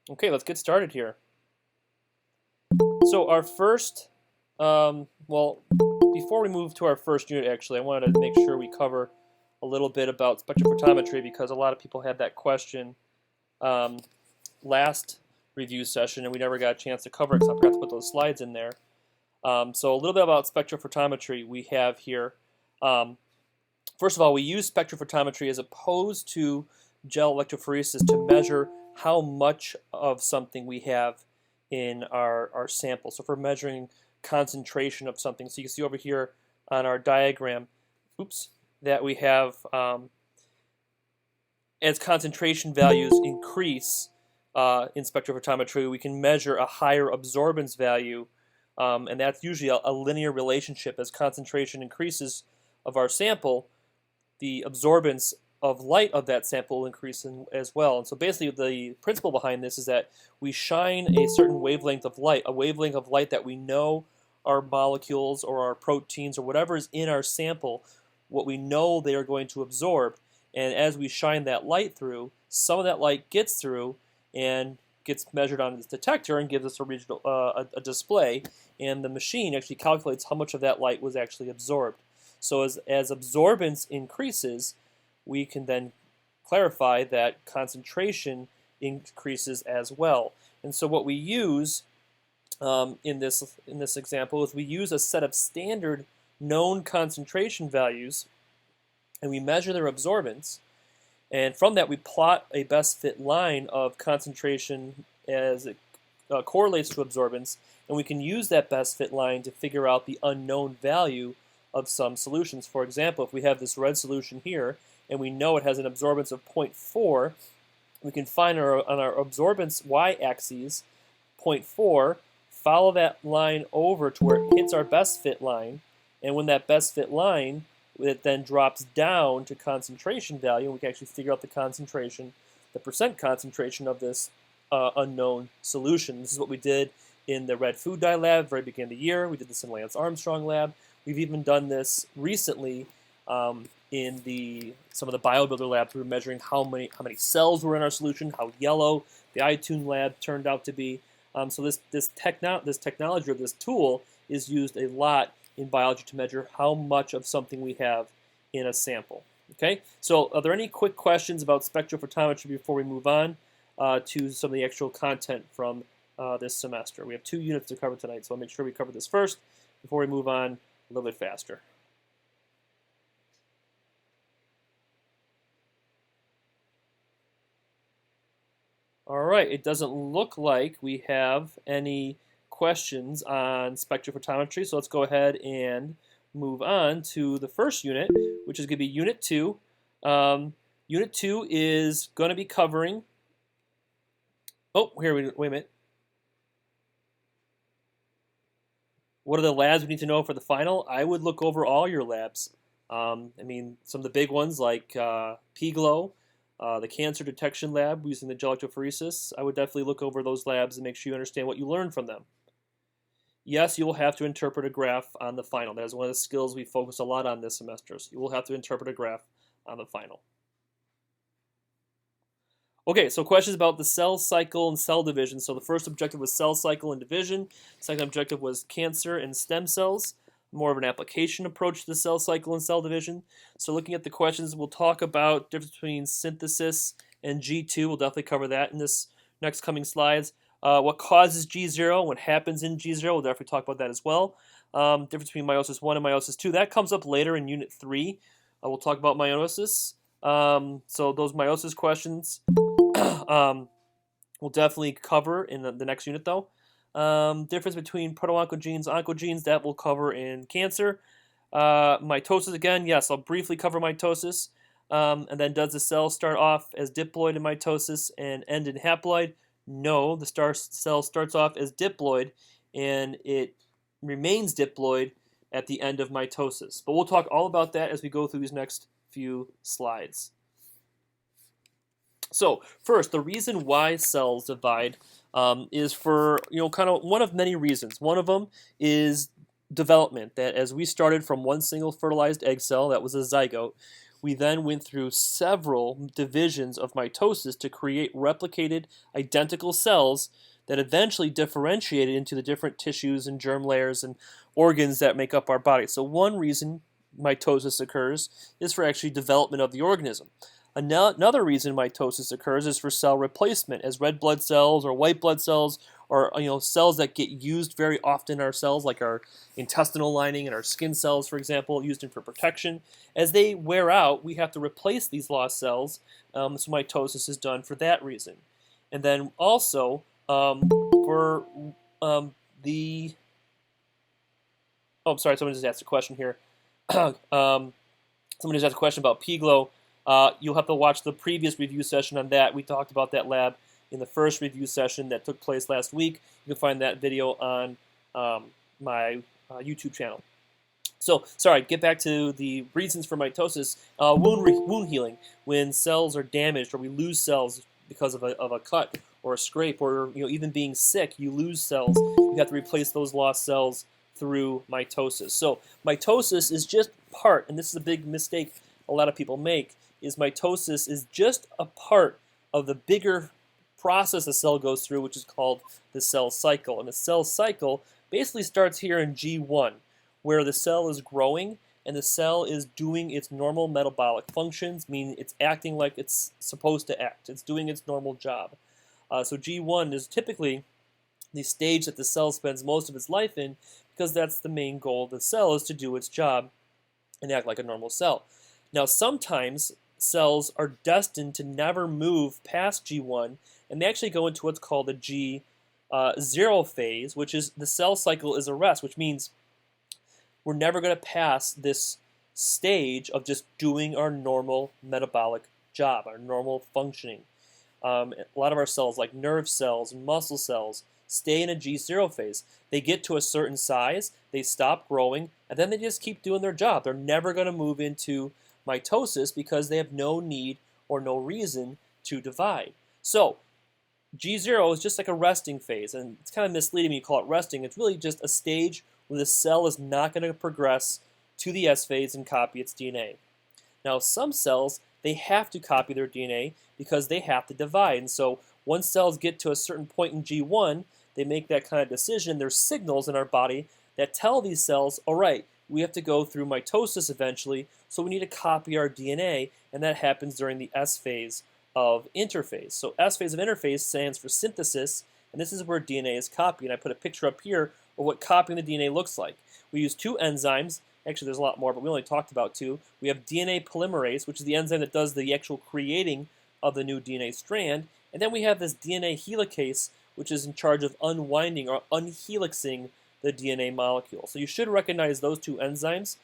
Okay, let's get started here. So our first, well, before we move to our first unit, actually, I wanted to make sure we cover a little bit about spectrophotometry because a lot of people had that question last review session, and we never got a chance to cover it because I forgot to put those slides in there. So a little bit about spectrophotometry we have here. First of all, we use spectrophotometry as opposed to gel electrophoresis to measure how much of something we have in our sample. So if we're measuring concentration of something, so you can see over here on our diagram, that we have as concentration values increase in spectrophotometry, we can measure a higher absorbance value, and that's usually a linear relationship. As concentration increases of our sample, the absorbance of light of that sample will increase as well. And so basically the principle behind this is that we shine a certain wavelength of light, a wavelength of light that we know our molecules or our proteins or whatever is in our sample, what we know they are going to absorb. And as we shine that light through, some of that light gets through and gets measured on this detector and gives us a display, and the machine actually calculates how much of that light was actually absorbed. So as absorbance increases, we can then clarify that concentration increases as well. And so what we use in this example is we use a set of standard known concentration values, and we measure their absorbance. And from that, we plot a best fit line of concentration as it correlates to absorbance, and we can use that best fit line to figure out the unknown value of some solutions. For example, if we have this red solution here, and we know it has an absorbance of 0.4, we can find on our absorbance y-axis 0.4, follow that line over to where it hits our best fit line, and when that best fit line, it then drops down to concentration value, and we can actually figure out the concentration, the percent concentration of this unknown solution. This is what we did in the red food dye lab, very beginning of the year. We did this in Lance Armstrong lab. We've even done this recently in some of the BioBuilder labs. We were measuring how many cells were in our solution, how yellow the iTunes lab turned out to be. So this technology or this tool is used a lot in biology to measure how much of something we have in a sample. Okay, so are there any quick questions about spectrophotometry before we move on to some of the actual content from this semester? We have 2 units to cover tonight, so I'll make sure we cover this first before we move on a little bit faster. All right, it doesn't look like we have any questions on spectrophotometry, so let's go ahead and move on to the first unit, which is going to be Unit 2. Unit 2 is going to be covering... Oh, wait a minute. What are the labs we need to know for the final? I would look over all your labs. I mean, some of the big ones like PGLO, the cancer detection lab using the gel electrophoresis. I would definitely look over those labs and make sure you understand what you learned from them. Yes, you will have to interpret a graph on the final. That is one of the skills we focus a lot on this semester. So you will have to interpret a graph on the final. Okay, so questions about the cell cycle and cell division. So the first objective was cell cycle and division. Second objective was cancer and stem cells. More of an application approach to the cell cycle and cell division. So looking at the questions, we'll talk about difference between synthesis and G2. We'll definitely cover that in this next coming slides. What causes G0, what happens in G0, we'll definitely talk about that as well. Difference between meiosis 1 and meiosis 2, that comes up later in Unit 3. We'll talk about meiosis. So those meiosis questions we'll definitely cover in the next unit though. Difference between proto-oncogenes, oncogenes, that we'll cover in cancer. Mitosis again, yes, I'll briefly cover mitosis. And then does the cell start off as diploid in mitosis and end in haploid? No, the cell starts off as diploid and it remains diploid at the end of mitosis. But we'll talk all about that as we go through these next few slides. So first, the reason why cells divide is for kind of one of many reasons. One of them is development. That as we started from one single fertilized egg cell, that was a zygote, we then went through several divisions of mitosis to create replicated identical cells that eventually differentiated into the different tissues and germ layers and organs that make up our body. So one reason mitosis occurs is for actually development of the organism. Another reason mitosis occurs is for cell replacement, as red blood cells or white blood cells, or cells that get used very often in our cells, like our intestinal lining and our skin cells, for example, used for protection. As they wear out, we have to replace these lost cells. So mitosis is done for that reason. And then also for the sorry, someone just asked a question here. Someone just asked a question about PGLO. You'll have to watch the previous review session on that. We talked about that lab in the first review session that took place last week. You can find that video on my YouTube channel. So, sorry, get back to the reasons for mitosis. Wound healing, when cells are damaged or we lose cells because of a cut or a scrape, or even being sick, you lose cells. You have to replace those lost cells through mitosis. So mitosis is just part, and this is a big mistake a lot of people make, is mitosis is just a part of the bigger process a cell goes through, which is called the cell cycle. And the cell cycle basically starts here in G1, where the cell is growing and the cell is doing its normal metabolic functions, meaning it's acting like it's supposed to act. It's doing its normal job. So G1 is typically the stage that the cell spends most of its life in, because that's the main goal of the cell, is to do its job and act like a normal cell. Now, sometimes cells are destined to never move past G1, and they actually go into what's called a G0 phase, which is the cell cycle is arrest, which means we're never going to pass this stage of just doing our normal metabolic job, our normal functioning. A lot of our cells, like nerve cells and muscle cells, stay in a G0 phase. They get to a certain size, they stop growing, and then they just keep doing their job. They're never going to move into mitosis because they have no need or no reason to divide. So G0 is just like a resting phase, and it's kind of misleading when you call it resting. It's really just a stage where the cell is not going to progress to the S phase and copy its DNA. Now, some cells, they have to copy their DNA because they have to divide. And so once cells get to a certain point in G1, they make that kind of decision. There's signals in our body that tell these cells, all right, we have to go through mitosis eventually, so we need to copy our DNA, and that happens during the S phase of interphase. So S phase of interphase stands for synthesis, and this is where DNA is copied. And I put a picture up here of what copying the DNA looks like. We use two enzymes. Actually, there's a lot more, but we only talked about two. We have DNA polymerase, which is the enzyme that does the actual creating of the new DNA strand. And then we have this DNA helicase, which is in charge of unwinding or unhelixing the DNA molecule. So you should recognize those two enzymes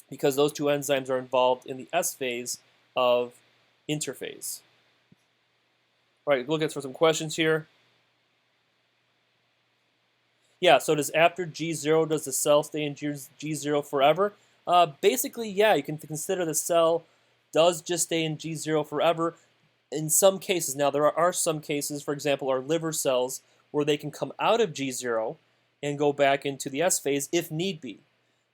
because those two enzymes are involved in the S phase of interphase. All right, look at some questions here. Yeah, so does after G0, does the cell stay in G0 forever? Basically, yeah, you can consider the cell does just stay in G0 forever. In some cases, now there are some cases, for example, our liver cells, where they can come out of G0 and go back into the S phase if need be.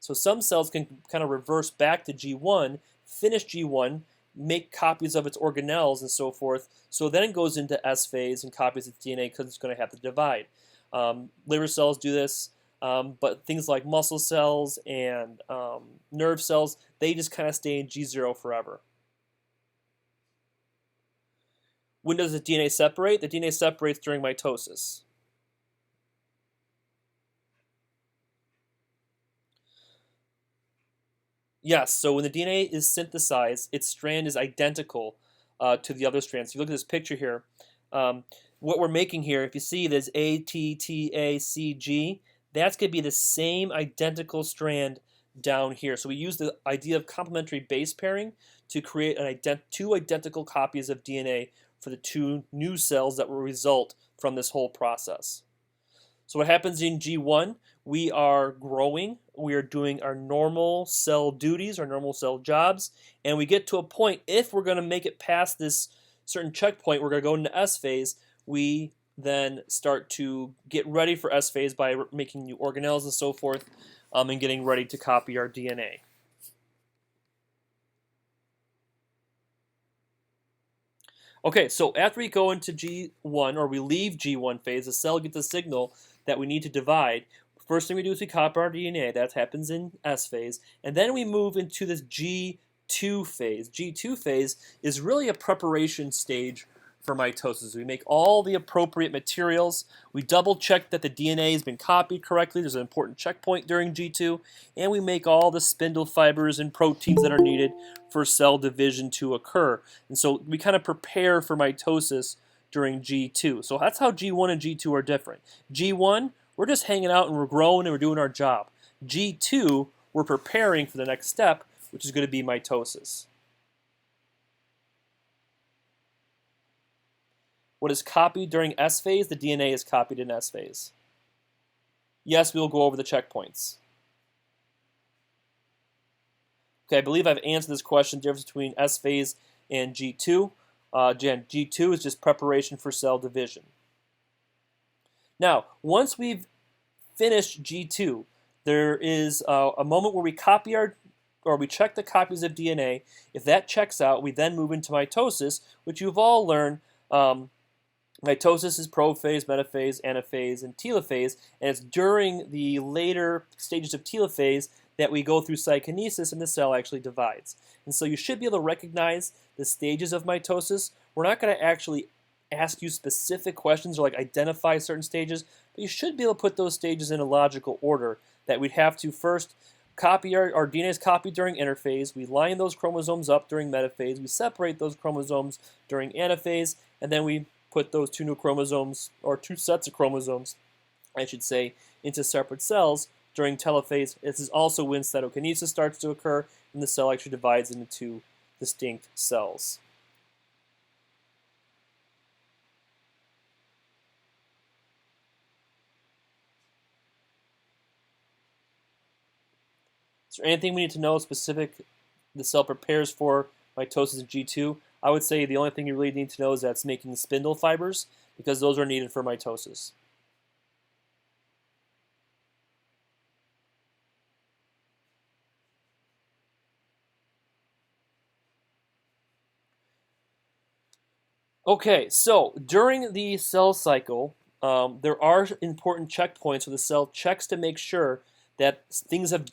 So some cells can kind of reverse back to G1, finish G1, make copies of its organelles and so forth, so then it goes into S phase and copies its DNA because it's going to have to divide. Liver cells do this, but things like muscle cells and nerve cells, they just kind of stay in G0 forever. When does the DNA separate? The DNA separates during mitosis. Yes, so when the DNA is synthesized, its strand is identical to the other strands. If you look at this picture here, what we're making here, if you see there's A, T, T, A, C, G, that's going to be the same identical strand down here. So we use the idea of complementary base pairing to create two identical copies of DNA for the two new cells that will result from this whole process. So what happens in G1? We are growing, we are doing our normal cell duties, our normal cell jobs, and we get to a point, if we're going to make it past this certain checkpoint, we're going to go into S phase, we then start to get ready for S phase by making new organelles and so forth, and getting ready to copy our DNA. Okay, so after we go into G1 or we leave G1 phase, the cell gets a signal that we need to divide. First thing we do is we copy our DNA. That happens in S phase. And then we move into this G2 phase. G2 phase is really a preparation stage for mitosis. We make all the appropriate materials. We double check that the DNA has been copied correctly. There's an important checkpoint during G2. And we make all the spindle fibers and proteins that are needed for cell division to occur. And so we kind of prepare for mitosis during G2. So that's how G1 and G2 are different. G1, we're just hanging out and we're growing and we're doing our job. G2, we're preparing for the next step, which is going to be mitosis. What is copied during S phase? The DNA is copied in S phase. Yes, we'll go over the checkpoints. Okay, I believe I've answered this question, the difference between S phase and G2. Again, G2 is just preparation for cell division. Now, once we've finished G2, there is a moment where we copy we check the copies of DNA. If that checks out, we then move into mitosis, which you've all learned. Mitosis is prophase, metaphase, anaphase, and telophase, and it's during the later stages of telophase that we go through cytokinesis and the cell actually divides. And so you should be able to recognize the stages of mitosis. We're not going to actually ask you specific questions or like identify certain stages, but you should be able to put those stages in a logical order that we'd have to first copy our DNA is copied during interphase, we line those chromosomes up during metaphase, we separate those chromosomes during anaphase, and then we put those two new chromosomes, or two sets of chromosomes, I should say, into separate cells during telophase. This is also when cytokinesis starts to occur and the cell actually divides into two distinct cells. Is there anything we need to know specific the cell prepares for mitosis in G2? I would say the only thing you really need to know is that it's making spindle fibers because those are needed for mitosis. Okay, so during the cell cycle, there are important checkpoints where the cell checks to make sure that things have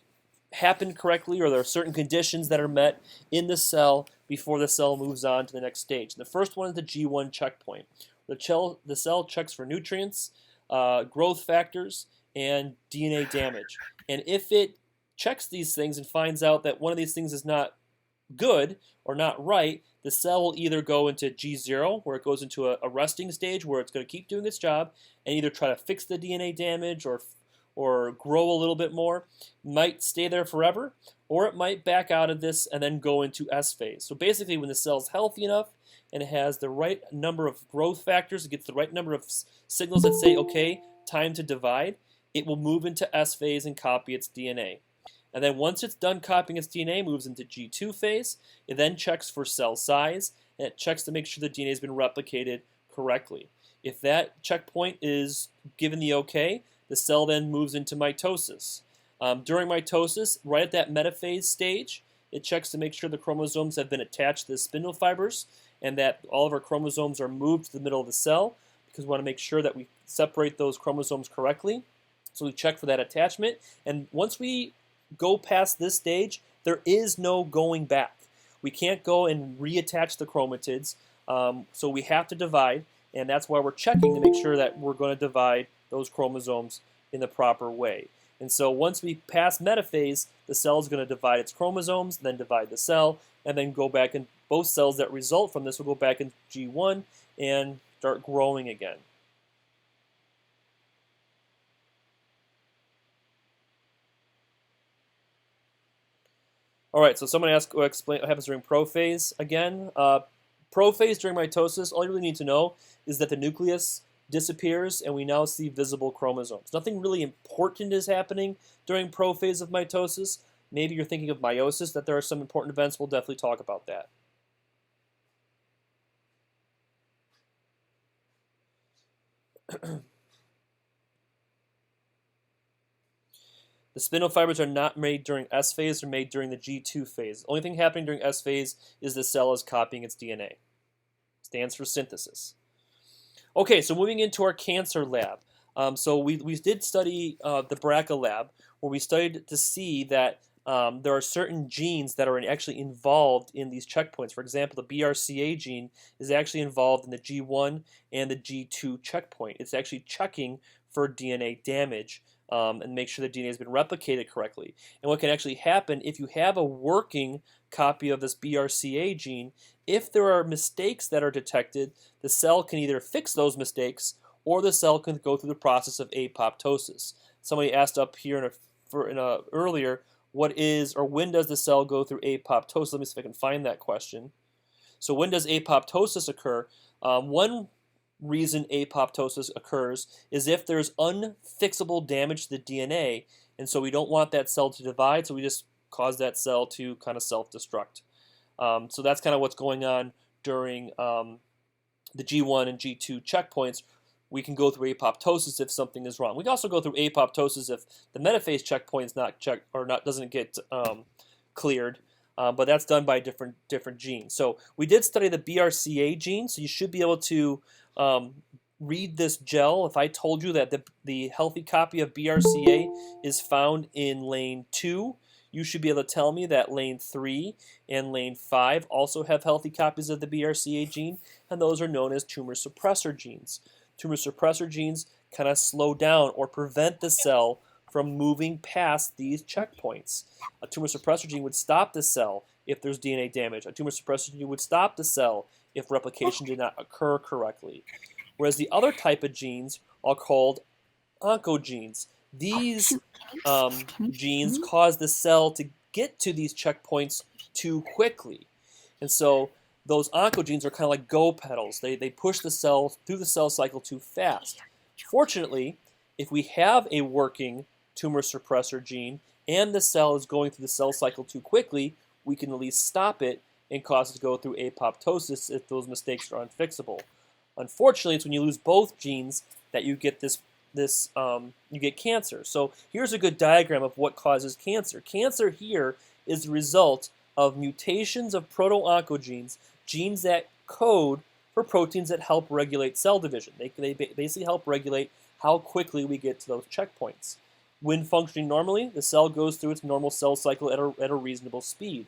happened correctly or there are certain conditions that are met in the cell before the cell moves on to the next stage. And the first one is the G1 checkpoint. The cell checks for nutrients, growth factors, and DNA damage. And if it checks these things and finds out that one of these things is not good or not right, the cell will either go into G0, where it goes into a resting stage where it's going to keep doing its job and either try to fix the DNA damage or grow a little bit more. It might stay there forever, or it might back out of this and then go into S phase. So basically, when the cell's healthy enough and it has the right number of growth factors, it gets the right number of signals that say, okay, time to divide, it will move into S phase and copy its DNA. And then once it's done copying its DNA, it moves into G2 phase. It then checks for cell size, and it checks to make sure the DNA has been replicated correctly. If that checkpoint is given the okay, the cell then moves into mitosis. During mitosis, right at that metaphase stage, it checks to make sure the chromosomes have been attached to the spindle fibers and that all of our chromosomes are moved to the middle of the cell because we want to make sure that we separate those chromosomes correctly. So we check for that attachment. And once we go past this stage, there is no going back. We can't go and reattach the chromatids, so we have to divide, and that's why we're checking to make sure that we're going to divide those chromosomes in the proper way. And so once we pass metaphase, the cell is going to divide its chromosomes, then divide the cell, and then go back, and both cells that result from this will go back in G1 and start growing again. All right, so someone asked, explain what happens during prophase again. Prophase during mitosis, all you really need to know is that the nucleus disappears and we now see visible chromosomes. Nothing really important is happening during prophase of mitosis. Maybe you're thinking of meiosis, that there are some important events. We'll definitely talk about that. The spindle fibers are not made during S phase, they're made during the G2 phase. The only thing happening during S phase is the cell is copying its DNA. Stands for synthesis. Okay, so moving into our cancer lab. So we did study the BRCA lab, where we studied to see that there are certain genes that are actually involved in these checkpoints. For example, the BRCA gene is actually involved in the G1 and the G2 checkpoint. It's actually checking for DNA damage and make sure the DNA has been replicated correctly. And what can actually happen if you have a working copy of this BRCA gene, if there are mistakes that are detected, the cell can either fix those mistakes or the cell can go through the process of apoptosis. Somebody asked up here earlier, what is or when does the cell go through apoptosis? Let me see if I can find that question. So when does apoptosis occur? One reason apoptosis occurs is if there's unfixable damage to the DNA, and so we don't want that cell to divide, so we just cause that cell to kind of self-destruct. So that's kind of what's going on during the G1 and G2 checkpoints. We can go through apoptosis if something is wrong. We can also go through apoptosis if the metaphase checkpoint is not checked or doesn't get cleared, but that's done by different genes. So we did study the BRCA gene, so you should be able to read this gel. If I told you that the healthy copy of BRCA is found in lane 2, you should be able to tell me that lane 3 and lane 5 also have healthy copies of the BRCA gene, and those are known as tumor suppressor genes. Tumor suppressor genes kind of slow down or prevent the cell from moving past these checkpoints. A tumor suppressor gene would stop the cell if there's DNA damage. A tumor suppressor gene would stop the cell if replication did not occur correctly. Whereas the other type of genes are called oncogenes. These genes cause the cell to get to these checkpoints too quickly. And so those oncogenes are kind of like go pedals. They push the cell through the cell cycle too fast. Fortunately, if we have a working tumor suppressor gene and the cell is going through the cell cycle too quickly, we can at least stop it and cause it to go through apoptosis if those mistakes are unfixable. Unfortunately, it's when you lose both genes that you get you get cancer. So here's a good diagram of what causes cancer. Cancer here is the result of mutations of proto-oncogenes, genes that code for proteins that help regulate cell division. They basically help regulate how quickly we get to those checkpoints. When functioning normally, the cell goes through its normal cell cycle at a reasonable speed.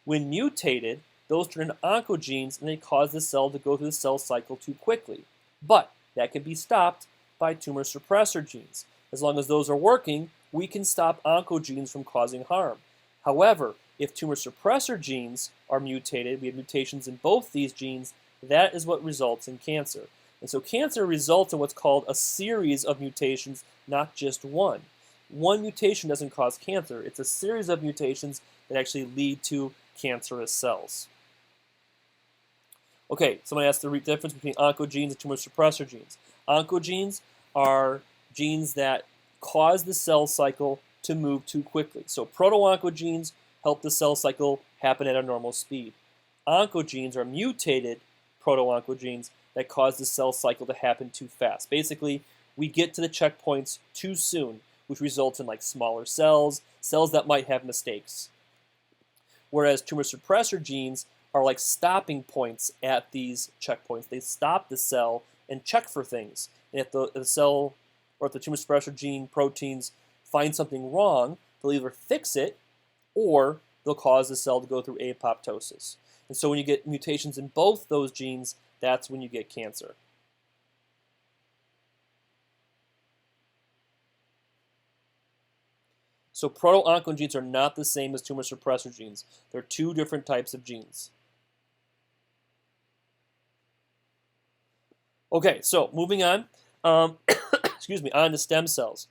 When mutated, those turn into oncogenes and they cause the cell to go through the cell cycle too quickly. But that can be stopped by tumor suppressor genes. As long as those are working, we can stop oncogenes from causing harm. However, if tumor suppressor genes are mutated, we have mutations in both these genes, that is what results in cancer. And so cancer results in what's called a series of mutations, not just one. One mutation doesn't cause cancer. It's a series of mutations that actually lead to cancerous cells. Okay, someone asked the difference between oncogenes and tumor suppressor genes. Oncogenes are genes that cause the cell cycle to move too quickly. So proto-oncogenes help the cell cycle happen at a normal speed. Oncogenes are mutated proto-oncogenes that cause the cell cycle to happen too fast. Basically, we get to the checkpoints too soon, which results in like smaller cells that might have mistakes. Whereas tumor suppressor genes are like stopping points at these checkpoints. They stop the cell and check for things. And if the cell or if the tumor suppressor gene proteins find something wrong, they'll either fix it or they'll cause the cell to go through apoptosis. And so when you get mutations in both those genes, that's when you get cancer. So proto-oncogenes are not the same as tumor suppressor genes. They're two different types of genes. Okay, so moving on, excuse me, on to stem cells.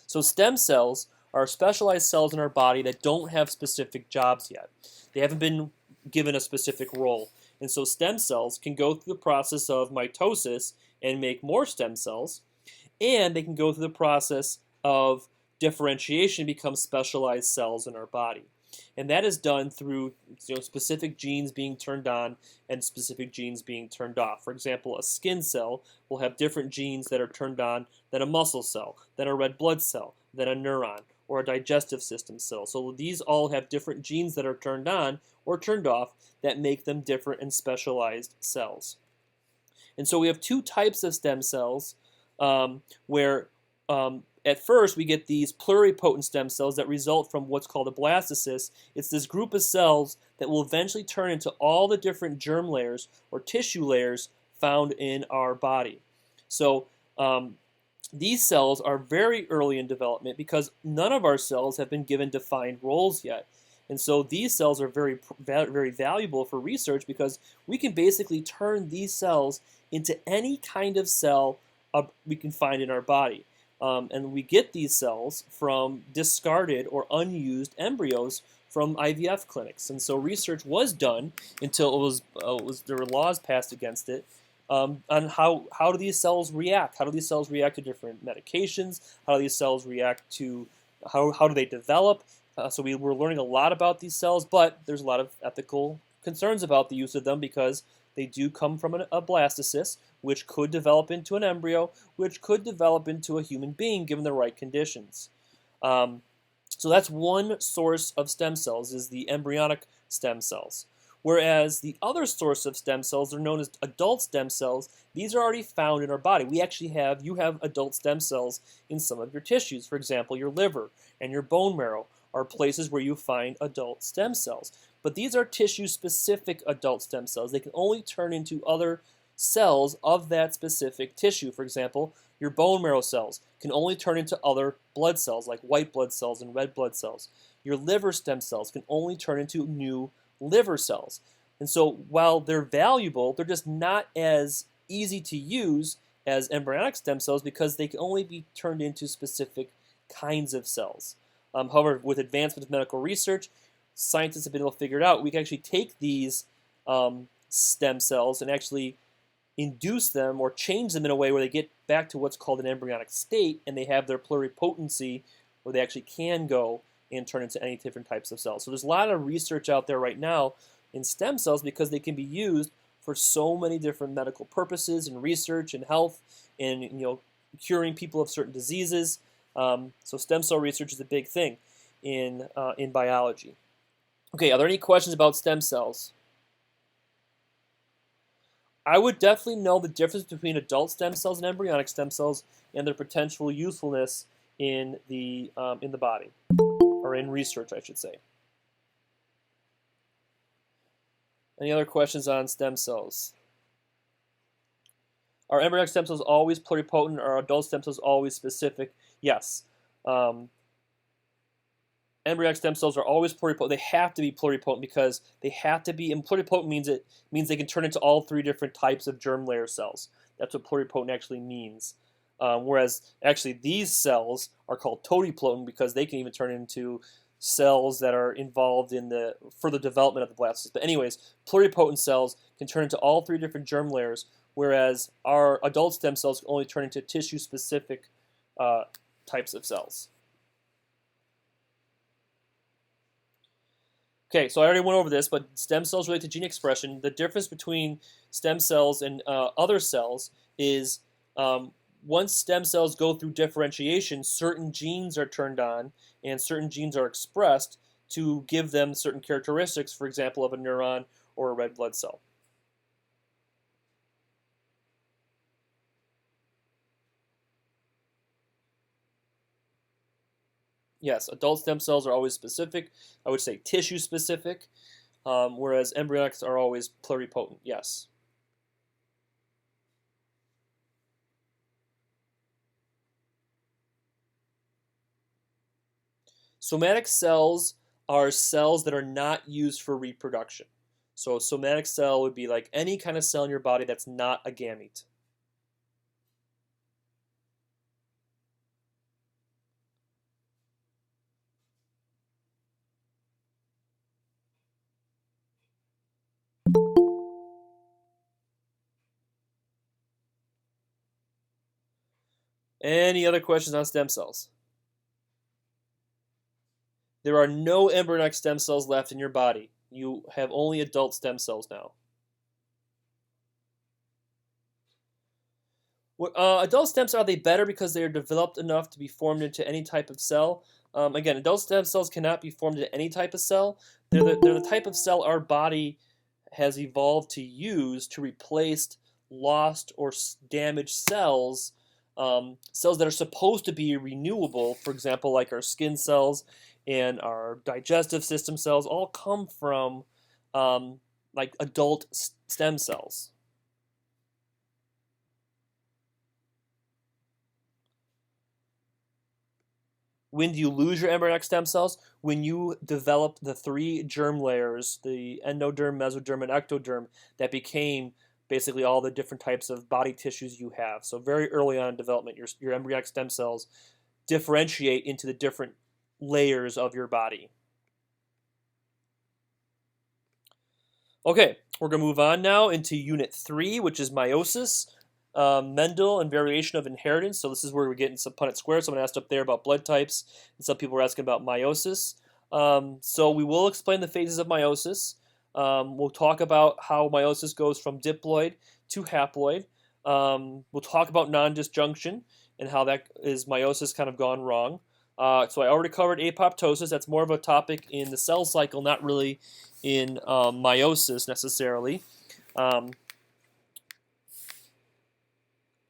So stem cells are specialized cells in our body that don't have specific jobs yet. They haven't been given a specific role. And so stem cells can go through the process of mitosis and make more stem cells, and they can go through the process of differentiation and become specialized cells in our body. And that is done through specific genes being turned on and specific genes being turned off. For example, a skin cell will have different genes that are turned on than a muscle cell, than a red blood cell, than a neuron, or a digestive system cell. So these all have different genes that are turned on or turned off that make them different and specialized cells. And so we have two types of stem cells where at first we get these pluripotent stem cells that result from what's called a blastocyst. It's this group of cells that will eventually turn into all the different germ layers or tissue layers found in our body. So these cells are very early in development because none of our cells have been given defined roles yet. And so these cells are very, very valuable for research because we can basically turn these cells into any kind of cell we can find in our body. And we get these cells from discarded or unused embryos from IVF clinics. And so research was done until there were laws passed against it on how do these cells react? How do these cells react to different medications? How do these cells react to how do they develop? So we were learning a lot about these cells, but there's a lot of ethical concerns about the use of them because they do come from a blastocyst, which could develop into an embryo, which could develop into a human being given the right conditions. So that's one source of stem cells, is the embryonic stem cells. Whereas the other source of stem cells are known as adult stem cells. These are already found in our body. You have adult stem cells in some of your tissues. For example, your liver and your bone marrow are places where you find adult stem cells. But these are tissue-specific adult stem cells. They can only turn into other cells of that specific tissue. For example, your bone marrow cells can only turn into other blood cells like white blood cells and red blood cells. Your liver stem cells can only turn into new liver cells. And so while they're valuable, they're just not as easy to use as embryonic stem cells because they can only be turned into specific kinds of cells. However, with advancements in medical research, scientists have been able to figure it out. We can actually take these stem cells and actually induce them or change them in a way where they get back to what's called an embryonic state, and they have their pluripotency where they actually can go and turn into any different types of cells. So there's a lot of research out there right now in stem cells because they can be used for so many different medical purposes and research and health and curing people of certain diseases. So stem cell research is a big thing in biology. Okay, are there any questions about stem cells? I would definitely know the difference between adult stem cells and embryonic stem cells and their potential usefulness in the body, or in research, I should say. Any other questions on stem cells? Are embryonic stem cells always pluripotent? Are adult stem cells always specific? Yes. Embryonic stem cells are always pluripotent. They have to be pluripotent because they have to be, and pluripotent means they can turn into all three different types of germ layer cells. That's what pluripotent actually means. Whereas actually these cells are called totipotent because they can even turn into cells that are involved in the further development of the blastocyst. But anyways, pluripotent cells can turn into all three different germ layers, whereas our adult stem cells can only turn into tissue-specific types of cells. Okay, so I already went over this, but stem cells relate to gene expression. The difference between stem cells and other cells is once stem cells go through differentiation, certain genes are turned on and certain genes are expressed to give them certain characteristics, for example, of a neuron or a red blood cell. Yes, adult stem cells are always specific. I would say tissue specific, whereas embryonics are always pluripotent. Yes. Somatic cells are cells that are not used for reproduction. So a somatic cell would be like any kind of cell in your body that's not a gamete. Any other questions on stem cells? There are no embryonic stem cells left in your body. You have only adult stem cells now. Adult stem cells, are they better because they are developed enough to be formed into any type of cell? Again, adult stem cells cannot be formed into any type of cell. They're the type of cell our body has evolved to use to replace lost or damaged cells, cells that are supposed to be renewable. For example, like our skin cells and our digestive system cells all come from like adult stem cells. When do you lose your embryonic stem cells? When you develop the three germ layers, the endoderm, mesoderm, and ectoderm, that became basically all the different types of body tissues you have. So very early on in development, your embryonic stem cells differentiate into the different layers of your body. Okay, we're going to move on now into Unit 3, which is meiosis. Mendel and variation of inheritance. So this is where we're getting some Punnett squared. Someone asked up there about blood types, and some people were asking about meiosis. So we will explain the phases of meiosis. We'll talk about how meiosis goes from diploid to haploid. We'll talk about non-disjunction and how that is meiosis kind of gone wrong. So I already covered apoptosis. That's more of a topic in the cell cycle, not really in meiosis necessarily.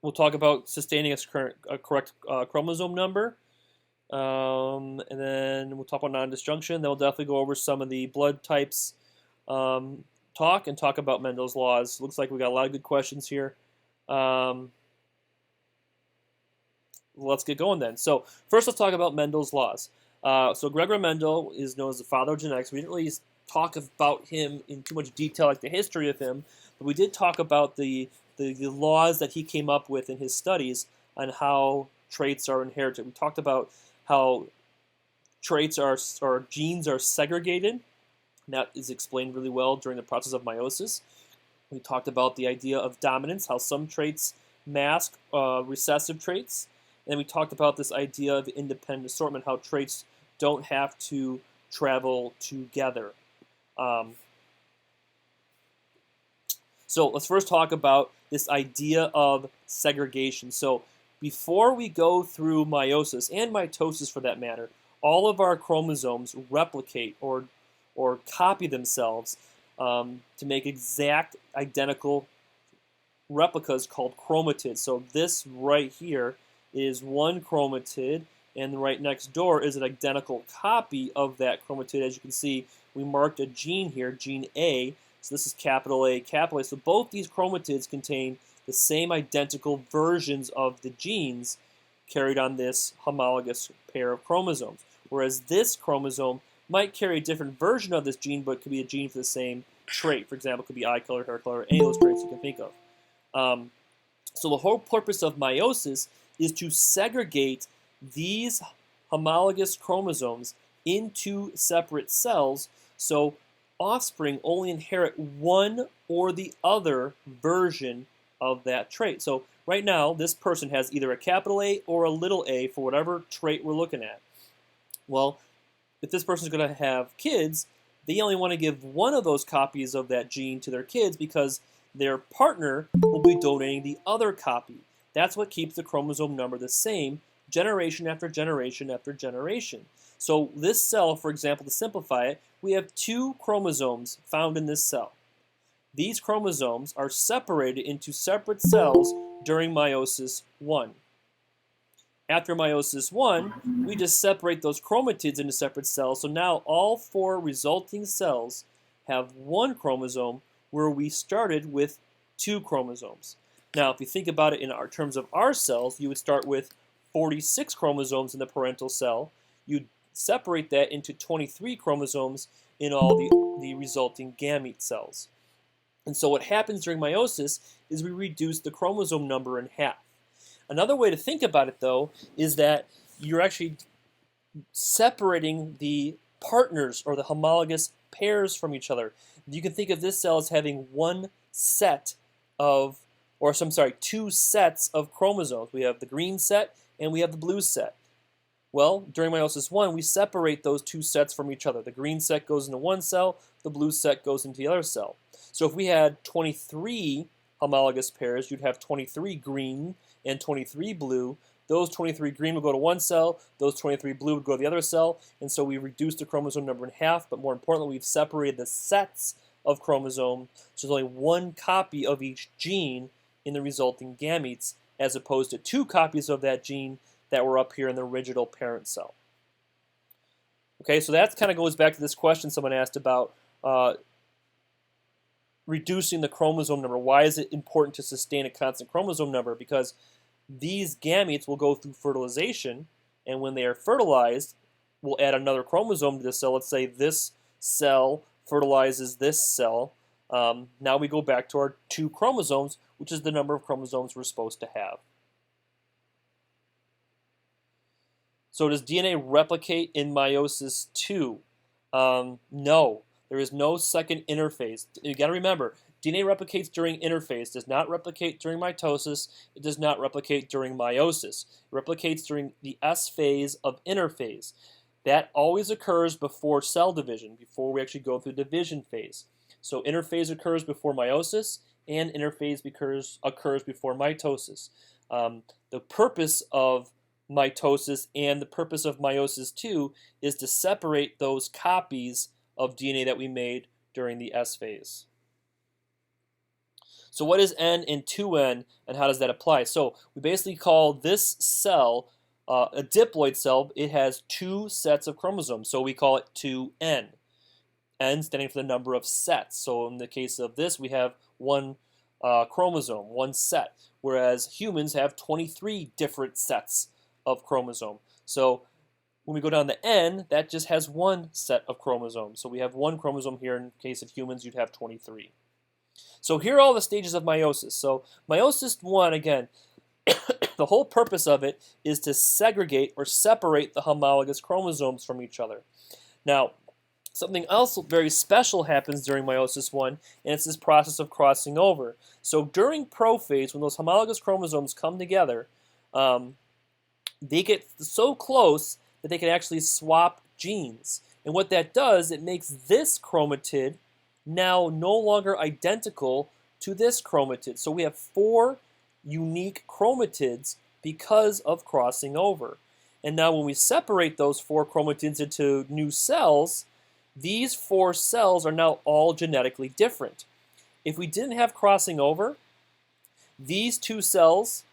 We'll talk about sustaining a correct chromosome number. And then we'll talk about non-disjunction. Then we'll definitely go over some of the blood types talk about Mendel's laws. Looks like we got a lot of good questions here. Let's get going then. So first let's talk about Mendel's laws. So Gregor Mendel is known as the father of genetics. We didn't really talk about him in too much detail, like the history of him, but we did talk about the laws that he came up with in his studies on how traits are inherited. We talked about how traits or genes are segregated. And that is explained really well during the process of meiosis. We talked about the idea of dominance, how some traits mask recessive traits. And then we talked about this idea of independent assortment, how traits don't have to travel together. So let's first talk about this idea of segregation. So before we go through meiosis and mitosis for that matter, all of our chromosomes replicate or copy themselves to make exact identical replicas called chromatids. So this right here is one chromatid, and right next door is an identical copy of that chromatid. As you can see, we marked a gene here, gene A. So this is capital A, capital A. So both these chromatids contain the same identical versions of the genes carried on this homologous pair of chromosomes. Whereas this chromosome might carry a different version of this gene, but it could be a gene for the same trait. For example, it could be eye color, hair color, any of those traits you can think of. So the whole purpose of meiosis is to segregate these homologous chromosomes into separate cells, so offspring only inherit one or the other version of that trait. So right now, this person has either a capital A or a little a for whatever trait we're looking at. Well, if this person is going to have kids, they only want to give one of those copies of that gene to their kids because their partner will be donating the other copy. That's what keeps the chromosome number the same generation after generation after generation. So this cell, for example, to simplify it, we have two chromosomes found in this cell. These chromosomes are separated into separate cells during meiosis 1. After meiosis 1, we just separate those chromatids into separate cells. So now all four resulting cells have one chromosome where we started with two chromosomes. Now, if you think about it in terms of our cells, you would start with 46 chromosomes in the parental cell. You'd separate that into 23 chromosomes in all the resulting gamete cells. And so what happens during meiosis is we reduce the chromosome number in half. Another way to think about it, though, is that you're actually separating the partners or the homologous pairs from each other. You can think of this cell as having two sets of chromosomes. We have the green set and we have the blue set. Well, during meiosis 1, we separate those two sets from each other. The green set goes into one cell, the blue set goes into the other cell. So if we had 23 homologous pairs, you'd have 23 green and 23 blue. Those 23 green would go to one cell, those 23 blue would go to the other cell, and so we reduced the chromosome number in half, but more importantly, we've separated the sets of chromosomes, so there's only one copy of each gene in the resulting gametes, as opposed to two copies of that gene that were up here in the original parent cell. Okay, so that kind of goes back to this question someone asked about reducing the chromosome number. Why is it important to sustain a constant chromosome number? Because these gametes will go through fertilization, and when they are fertilized, we'll add another chromosome to the cell. Let's say this cell fertilizes this cell. Now we go back to our 2 chromosomes, which is the number of chromosomes we're supposed to have. So does DNA replicate in meiosis II? No. There is no second interphase. You got to remember, DNA replicates during interphase, does not replicate during mitosis, it does not replicate during meiosis. It replicates during the S phase of interphase. That always occurs before cell division, before we actually go through division phase. So interphase occurs before meiosis, and interphase occurs before mitosis. The purpose of mitosis and the purpose of meiosis II is to separate those copies of DNA that we made during the S phase. So what is N and 2N, and how does that apply? So we basically call this cell a diploid cell. It has 2 sets of chromosomes, so we call it 2N. N standing for the number of sets. So in the case of this, we have 1 chromosome, 1 set, whereas humans have 23 different sets of chromosome. So when we go down to N, that just has 1 set of chromosomes. So we have 1 chromosome here. In the case of humans, you'd have 23. So here are all the stages of meiosis. So meiosis I, again, the whole purpose of it is to segregate or separate the homologous chromosomes from each other. Now, something else very special happens during meiosis I, and it's this process of crossing over. So during prophase, when those homologous chromosomes come together, they get so close that they can actually swap genes. And what that does, it makes this chromatid now no longer identical to this chromatid. So we have 4 unique chromatids because of crossing over. And now when we separate those 4 chromatids into new cells, these 4 cells are now all genetically different. If we didn't have crossing over, these 2 cells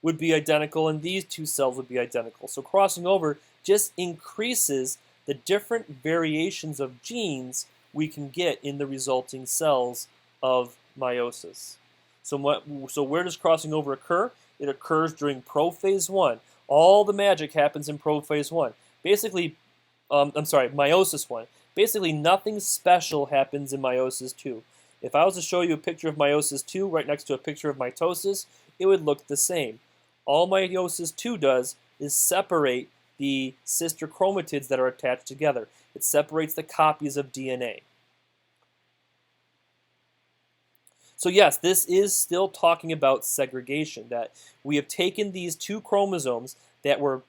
would be identical and these 2 cells would be identical. So crossing over just increases the different variations of genes we can get in the resulting cells of meiosis. So where does crossing over occur? It occurs during prophase I. All the magic happens in prophase I. Basically, meiosis I. Basically, nothing special happens in meiosis II. If I was to show you a picture of meiosis II right next to a picture of mitosis, it would look the same. All meiosis II does is separate the sister chromatids that are attached together. It separates the copies of DNA. So yes, this is still talking about segregation, that we have taken these 2 chromosomes that were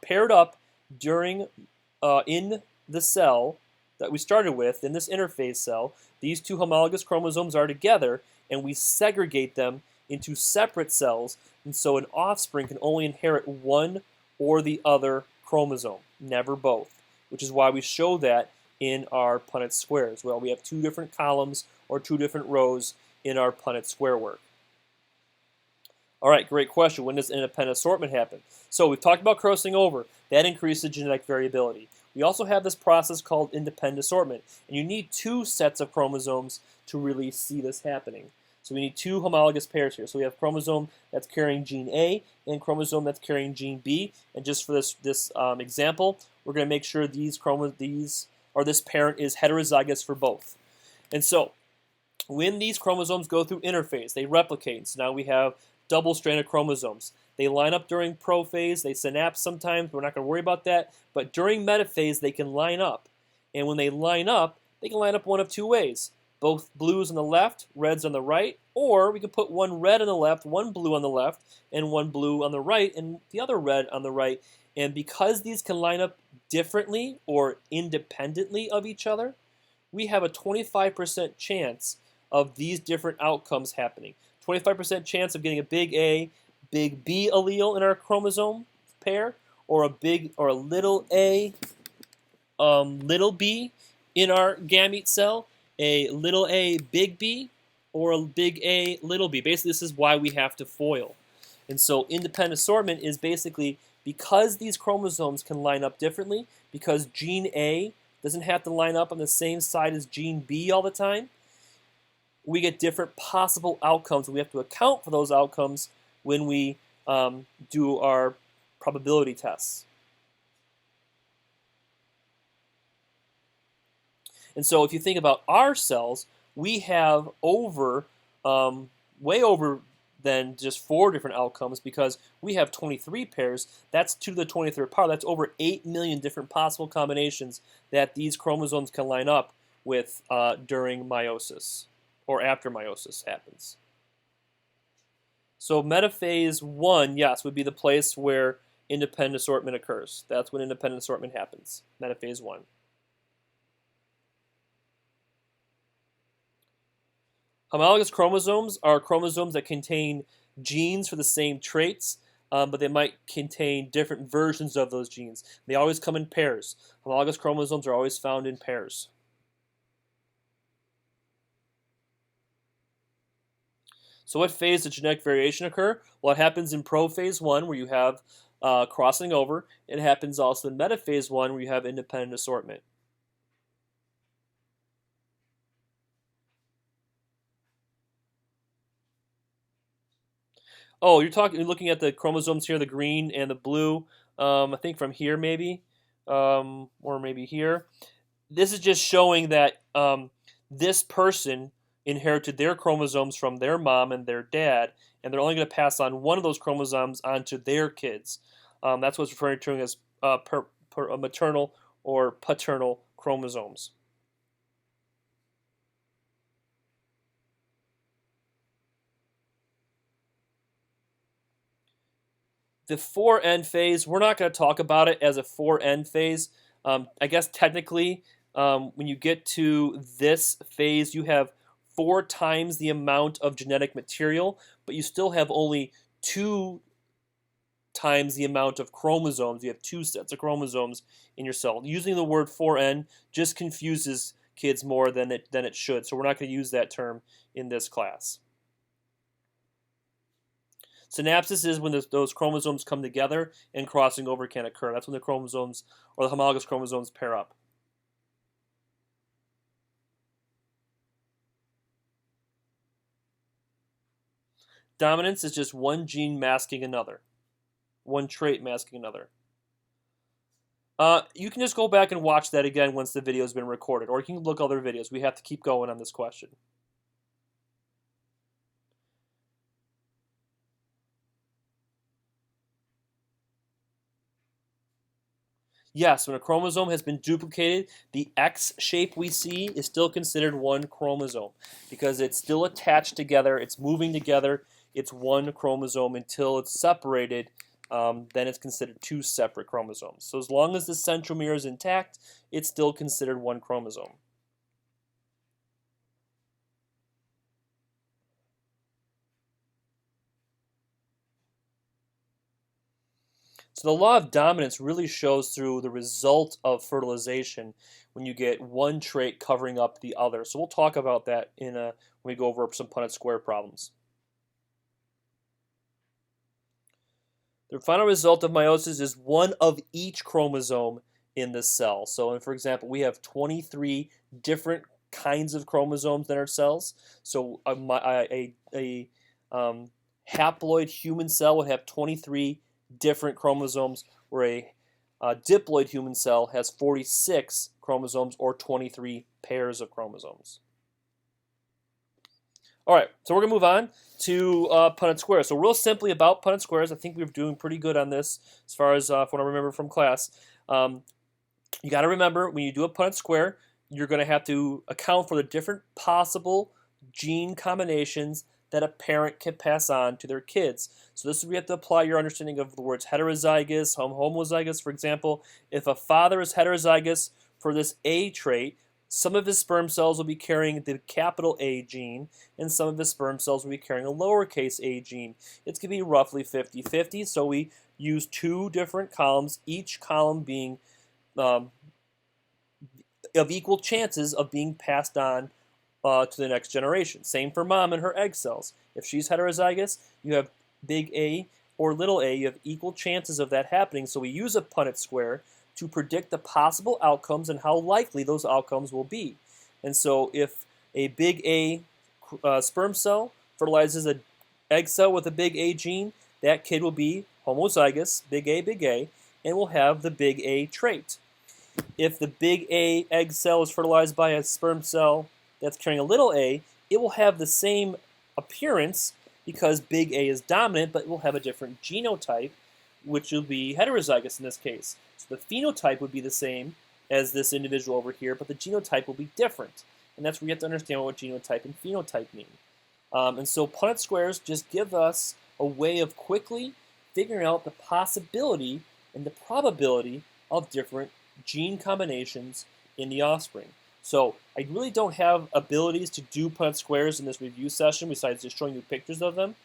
paired up during in the cell that we started with, in this interphase cell. These 2 homologous chromosomes are together, and we segregate them into separate cells, and so an offspring can only inherit one or the other chromosome, never both, which is why we show that in our Punnett squares. Well, we have 2 different columns or 2 different rows in our Punnett square work. All right, great question. When does independent assortment happen? So we've talked about crossing over. That increases genetic variability. We also have this process called independent assortment, and you need 2 sets of chromosomes to really see this happening. So we need 2 homologous pairs here. So we have chromosome that's carrying gene A and chromosome that's carrying gene B. And just for this example, we're going to make sure this parent is heterozygous for both. And so when these chromosomes go through interphase, they replicate. So now we have double-stranded chromosomes. They line up during prophase. They synapse sometimes. We're not going to worry about that. But during metaphase, they can line up. And when they line up one of 2 ways. Both blues on the left, reds on the right, or we could put 1 red on the left, 1 blue on the left, and 1 blue on the right, and the other red on the right. And because these can line up differently or independently of each other, we have a 25% chance of these different outcomes happening. 25% chance of getting a big A, big B allele in our chromosome pair, or a little A, little b in our gamete cell, a little a, big B, or a big A, little b. Basically, this is why we have to foil. And so independent assortment is basically because these chromosomes can line up differently, because gene A doesn't have to line up on the same side as gene B all the time, we get different possible outcomes. We have to account for those outcomes when we do our probability tests. And so if you think about our cells, we have way over than just 4 different outcomes, because we have 23 pairs. That's 2 to the 23rd power. That's over 8 million different possible combinations that these chromosomes can line up with during meiosis or after meiosis happens. So metaphase 1, yes, would be the place where independent assortment occurs. That's when independent assortment happens, metaphase 1. Homologous chromosomes are chromosomes that contain genes for the same traits, but they might contain different versions of those genes. They always come in pairs. Homologous chromosomes are always found in pairs. So what phase does genetic variation occur? Well, it happens in prophase 1, where you have crossing over. It happens also in metaphase 1, where you have independent assortment. Oh, you're looking at the chromosomes here, the green and the blue. I think from here maybe, or maybe here. This is just showing that this person inherited their chromosomes from their mom and their dad, and they're only going to pass on one of those chromosomes onto their kids. That's what's referred to as maternal or paternal chromosomes. The 4N phase, we're not going to talk about it as a 4N phase. I guess technically, when you get to this phase, you have 4 times the amount of genetic material, but you still have only 2 times the amount of chromosomes. You have 2 sets of chromosomes in your cell. Using the word 4N just confuses kids more than it should, so we're not going to use that term in this class. Synapsis is when those chromosomes come together and crossing over can occur. That's when the chromosomes or the homologous chromosomes pair up. Dominance is just one gene masking another, one trait masking another. You can just go back and watch that again once the video has been recorded, or you can look other videos. We have to keep going on this question. Yes, when a chromosome has been duplicated, the X shape we see is still considered one chromosome because it's still attached together, it's moving together, it's one chromosome until it's separated, then it's considered 2 separate chromosomes. So as long as the centromere is intact, it's still considered one chromosome. So the law of dominance really shows through the result of fertilization when you get one trait covering up the other. So we'll talk about that when we go over some Punnett square problems. The final result of meiosis is one of each chromosome in the cell. So, for example, we have 23 different kinds of chromosomes in our cells. So a haploid human cell would have 23 different chromosomes, where a diploid human cell has 46 chromosomes, or 23 pairs of chromosomes. All right, so we're going to move on to Punnett squares. So real simply about Punnett squares, I think we're doing pretty good on this as far as what I remember from class. You got to remember, when you do a Punnett square, you're going to have to account for the different possible gene combinations that a parent can pass on to their kids. So this is where you have to apply your understanding of the words heterozygous, homozygous. For example, if a father is heterozygous for this A trait, Some of his sperm cells will be carrying the capital A gene, and some of his sperm cells will be carrying a lowercase a gene. It's going to be roughly 50-50, so we use two different columns, each column being of equal chances of being passed on to the next generation. Same for mom and her egg cells. If she's heterozygous, you have big A or little a, you have equal chances of that happening, so we use a Punnett square to predict the possible outcomes and how likely those outcomes will be. And so if a big A sperm cell fertilizes an egg cell with a big A gene, that kid will be homozygous, big A, and will have the big A trait. If the big A egg cell is fertilized by a sperm cell that's carrying a little a, it will have the same appearance because big A is dominant, but it will have a different genotype, which will be heterozygous in this case. So the phenotype would be the same as this individual over here, but the genotype will be different. And that's where you have to understand what genotype and phenotype mean. And so Punnett squares just give us a way of quickly figuring out the possibility and the probability of different gene combinations in the offspring. So I really don't have abilities to do Punnett squares in this review session besides just showing you pictures of them.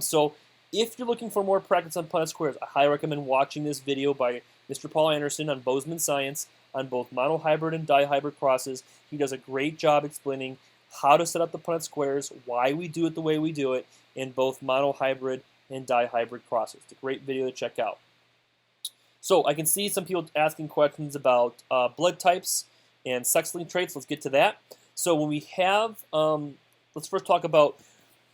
So if you're looking for more practice on Punnett squares, I highly recommend watching this video by Mr. Paul Anderson on Bozeman Science on both monohybrid and dihybrid crosses. He does a great job explaining how to set up the Punnett squares, why we do it the way we do it in both monohybrid and dihybrid crosses. It's a great video to check out. So I can see some people asking questions about blood types and sex-linked traits. Let's get to that. So when we have, let's first talk about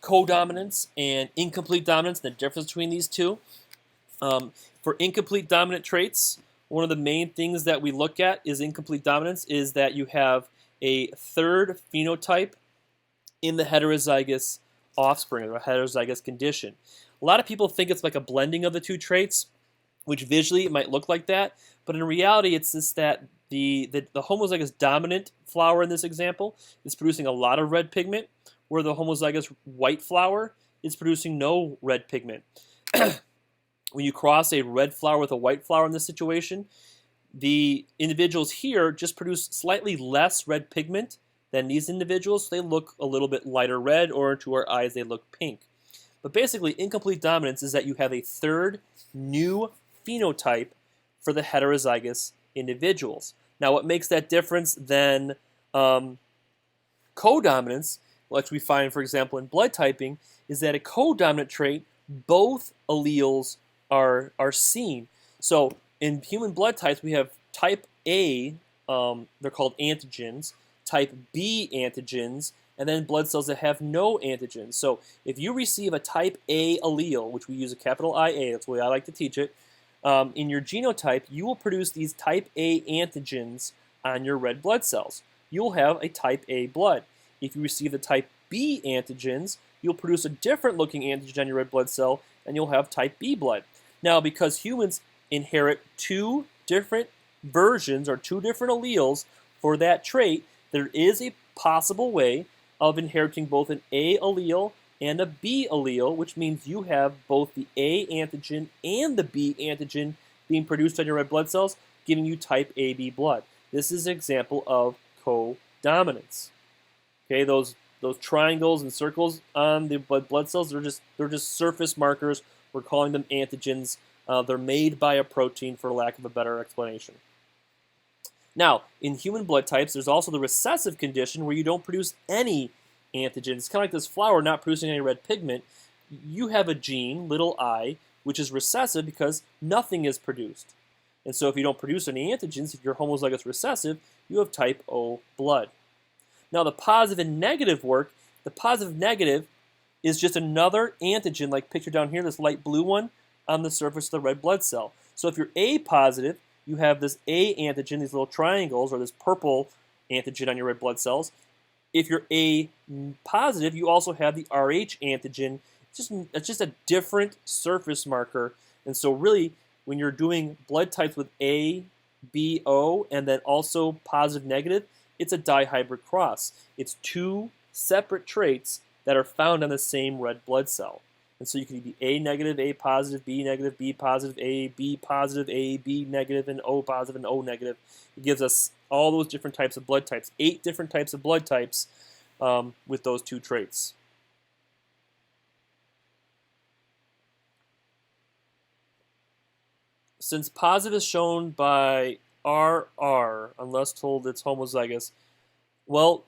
codominance and incomplete dominance, the difference between these two. For incomplete dominant traits, one of the main things that we look at is incomplete dominance is that you have a third phenotype in the heterozygous offspring, or a heterozygous condition. A lot of people think it's like a blending of the two traits, which visually it might look like that, but in reality it's just that the homozygous dominant flower in this example is producing a lot of red pigment, where the homozygous white flower is producing no red pigment. When you cross a red flower with a white flower in this situation, the individuals here just produce slightly less red pigment than these individuals, so they look a little bit lighter red, or to our eyes they look pink. But basically, incomplete dominance is that you have a third new phenotype for the heterozygous individuals. Now, what makes that difference than codominance, which we find, for example, in blood typing, is that a codominant trait, both alleles are seen. So in human blood types, we have type A, they're called antigens, type B antigens, and then blood cells that have no antigens. So if you receive a type A allele, which we use a capital IA, that's the way I like to teach it, in your genotype, you will produce these type A antigens on your red blood cells. You'll have a type A blood. If you receive the type B antigens, you'll produce a different looking antigen on your red blood cell, and you'll have type B blood. Now, because humans inherit two different versions or two different alleles for that trait, there is a possible way of inheriting both an A allele and a B allele, which means you have both the A antigen and the B antigen being produced on your red blood cells, giving you type AB blood. This is an example of codominance. Okay, those triangles and circles on the blood cells, they're just surface markers. We're calling them antigens. They're made by a protein, for lack of a better explanation. Now, in human blood types, there's also the recessive condition where you don't produce any antigens. It's kind of like this flower not producing any red pigment. You have a gene, little I, which is recessive because nothing is produced. And so if you don't produce any antigens, if you're homozygous recessive, you have type O blood. Now, the positive and negative work, the positive negative is just another antigen, like pictured down here, this light blue one, on the surface of the red blood cell. So if you're A positive, you have this A antigen, these little triangles, or this purple antigen on your red blood cells. If you're A positive, you also have the Rh antigen. It's just a different surface marker. And so really, when you're doing blood types with A, B, O, and then also positive, negative, it's a dihybrid cross. It's two separate traits that are found on the same red blood cell. And so you can be A negative, A positive, B negative, B positive, A, B positive, A, B negative, and O positive, and O negative. It gives us all those different types of blood types, 8 different types of blood types with those 2 traits. Since positive is shown by RR, unless told it's homozygous, well,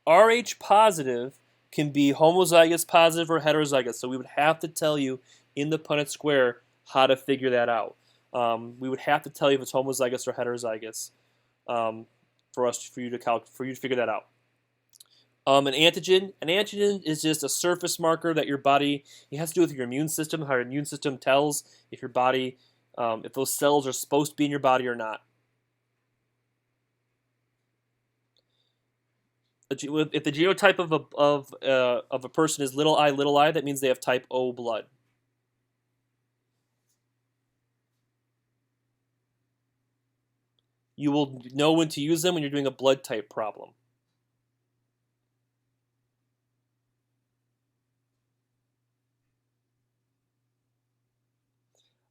RH positive can be homozygous positive or heterozygous, so we would have to tell you in the Punnett square how to figure that out. We would have to tell you if it's homozygous or heterozygous for you to figure that out. An antigen is just a surface marker that your body, it has to do with your immune system, how your immune system tells if your body, if those cells are supposed to be in your body or not. If the genotype of a person is i, that means they have type O blood. You will know when to use them when you're doing a blood type problem.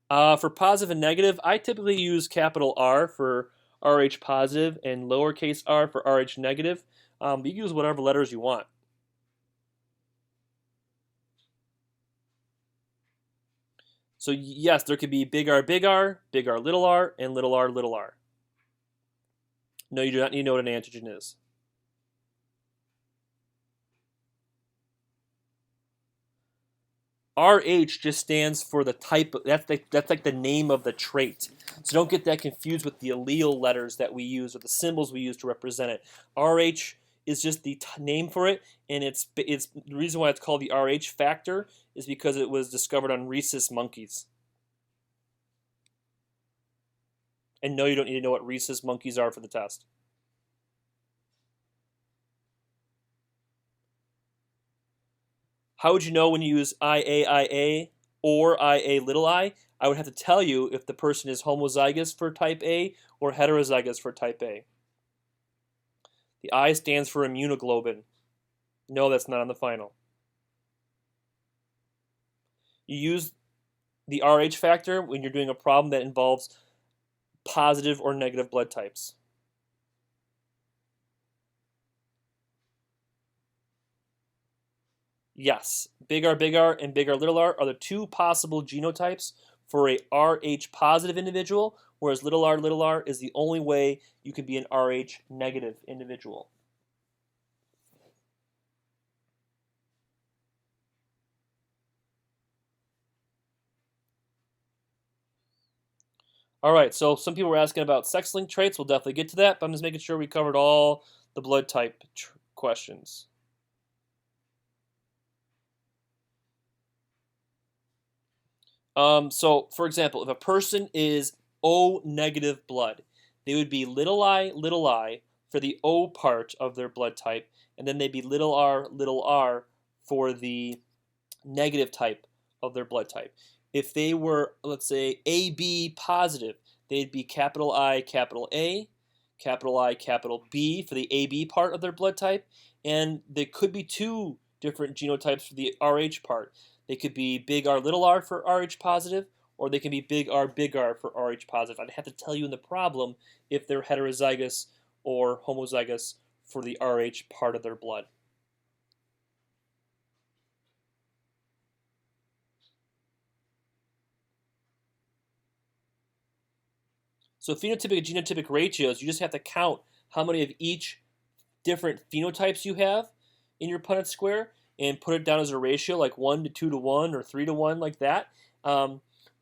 For positive and negative, I typically use capital R for RH positive and lowercase r for RH negative. You can use whatever letters you want. So yes, there could be big R, little r, and little r, little r. No, you do not need to know what an antigen is. RH just stands for the type. That's like the name of the trait. So don't get that confused with the allele letters that we use or the symbols we use to represent it. RH is just the name for it, and it's the reason why it's called the RH factor is because it was discovered on rhesus monkeys. And no, you don't need to know what rhesus monkeys are for the test. How would you know when you use IA or IA little I? I would have to tell you if the person is homozygous for type A or heterozygous for type A. The I stands for immunoglobulin. No, that's not on the final. You use the RH factor when you're doing a problem that involves positive or negative blood types. Yes, big R and big R little r are the 2 possible genotypes for a RH positive individual, whereas little r is the only way you can be an RH negative individual. All right, so some people were asking about sex-linked traits. We'll definitely get to that, but I'm just making sure we covered all the blood type questions. So, for example, if a person is O negative blood, they would be little I for the O part of their blood type, and then they'd be little r for the negative type of their blood type. If they were, let's say, AB positive, they'd be capital I, capital A, capital I, capital B for the AB part of their blood type, and there could be 2 different genotypes for the RH part. They could be big R, little r for RH positive, or they can be big R for RH positive. I'd have to tell you in the problem if they're heterozygous or homozygous for the RH part of their blood. So phenotypic and genotypic ratios, you just have to count how many of each different phenotypes you have in your Punnett square and put it down as a ratio, like 1 to 2 to 1 or 3 to 1, like that.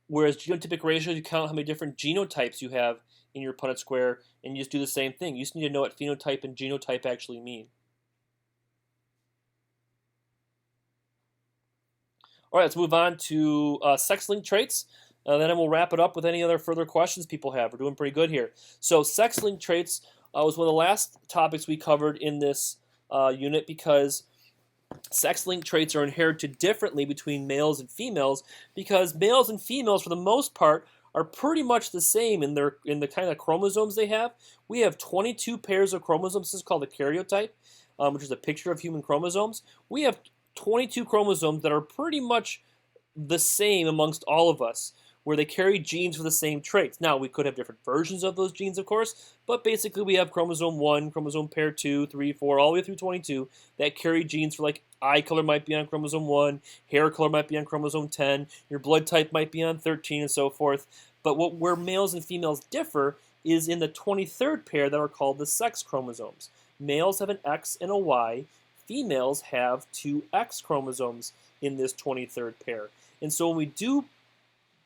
Whereas genotypic ratios, you count how many different genotypes you have in your Punnett square, and you just do the same thing. You just need to know what phenotype and genotype actually mean. All right, let's move on to sex-linked traits. Then we'll wrap it up with any other further questions people have. We're doing pretty good here. So sex-linked traits was one of the last topics we covered in this unit because sex-linked traits are inherited differently between males and females because males and females, for the most part, are pretty much the same in the kind of chromosomes they have. We have 22 pairs of chromosomes. This is called a karyotype, which is a picture of human chromosomes. We have 22 chromosomes that are pretty much the same amongst all of us, where they carry genes for the same traits. Now, we could have different versions of those genes, of course, but basically we have chromosome 1, chromosome pair 2, 3, 4, all the way through 22 that carry genes for, like, eye color might be on chromosome 1, hair color might be on chromosome 10, your blood type might be on 13, and so forth. But where males and females differ is in the 23rd pair that are called the sex chromosomes. Males have an X and a Y. Females have two X chromosomes in this 23rd pair. And so when we do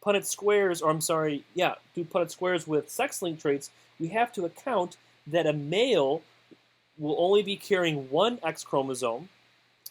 Punnett squares, do Punnett squares with sex-linked traits, we have to account that a male will only be carrying one X chromosome,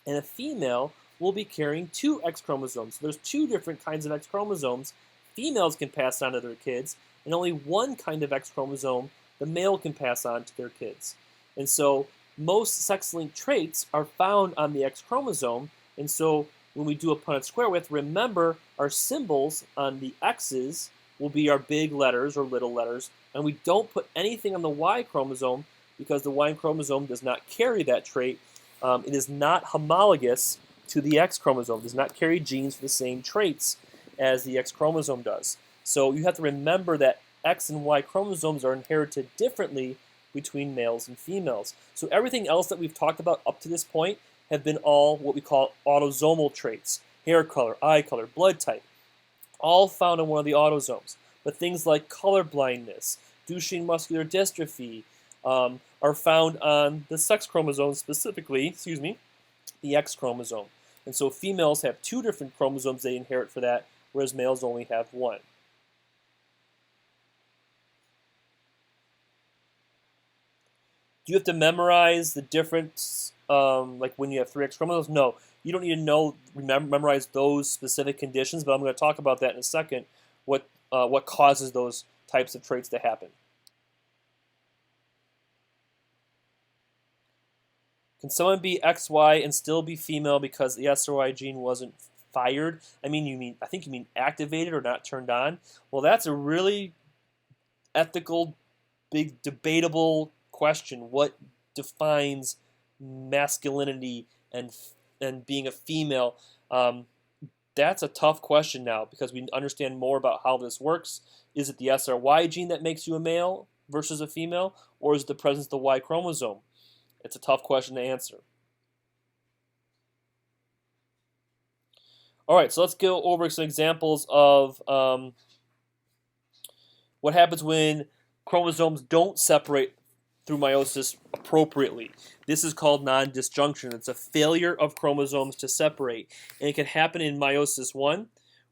and a female will be carrying two X chromosomes. So there's two different kinds of X chromosomes. Females can pass on to their kids, and only one kind of X chromosome the male can pass on to their kids. And so most sex-linked traits are found on the X chromosome, and so when we do a Punnett square, we have to remember our symbols on the X's will be our big letters or little letters, and we don't put anything on the Y chromosome because the Y chromosome does not carry that trait. It is not homologous to the X chromosome. It does not carry genes for the same traits as the X chromosome does. So you have to remember that X and Y chromosomes are inherited differently between males and females. So everything else that we've talked about up to this point have been all what we call autosomal traits. Hair color, eye color, blood type, all found in one of the autosomes. But things like color blindness, Duchenne muscular dystrophy, are found on the sex chromosome, specifically, the X chromosome. And so females have two different chromosomes they inherit for that, whereas males only have one. Do you have to memorize the difference, like when you have three X chromosomes? No, you don't need to memorize those specific conditions, but I'm going to talk about that in a second, what causes those types of traits to happen. Can someone be XY and still be female because the SRY gene wasn't fired? I think you mean activated or not turned on. Well, that's a really ethical, big, debatable question. What defines masculinity and being a female? That's a tough question now because we understand more about how this works. Is it the SRY gene that makes you a male versus a female, or is it the presence of the Y chromosome? It's a tough question to answer. All right, so let's go over some examples of what happens when chromosomes don't separate through meiosis appropriately. This is called non-disjunction. It's a failure of chromosomes to separate. And it can happen in meiosis 1,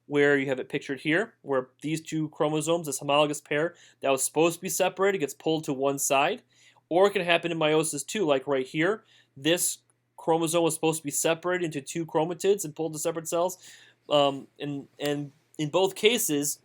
where you have it pictured here, where these two chromosomes, this homologous pair that was supposed to be separated, gets pulled to one side. Or it can happen in meiosis 2, like right here. This chromosome was supposed to be separated into two chromatids and pulled to separate cells. And in both cases,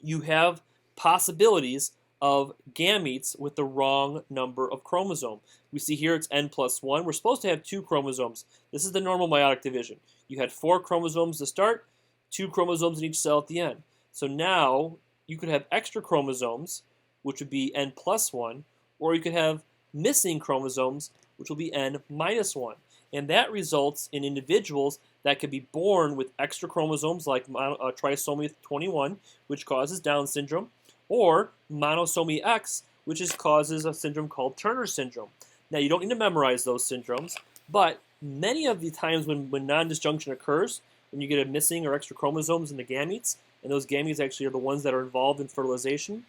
you have possibilities of gametes with the wrong number of chromosome. We see here it's n+1. We're supposed to have two chromosomes. This is the normal meiotic division. You had 4 chromosomes to start, 2 chromosomes in each cell at the end. So now you could have extra chromosomes, which would be n+1, or you could have missing chromosomes, which will be n-1. And that results in individuals that could be born with extra chromosomes like trisomy 21, which causes Down syndrome, or monosomy X, which causes a syndrome called Turner syndrome. Now, you don't need to memorize those syndromes, but many of the times when non-disjunction occurs, when you get a missing or extra chromosomes in the gametes, and those gametes actually are the ones that are involved in fertilization,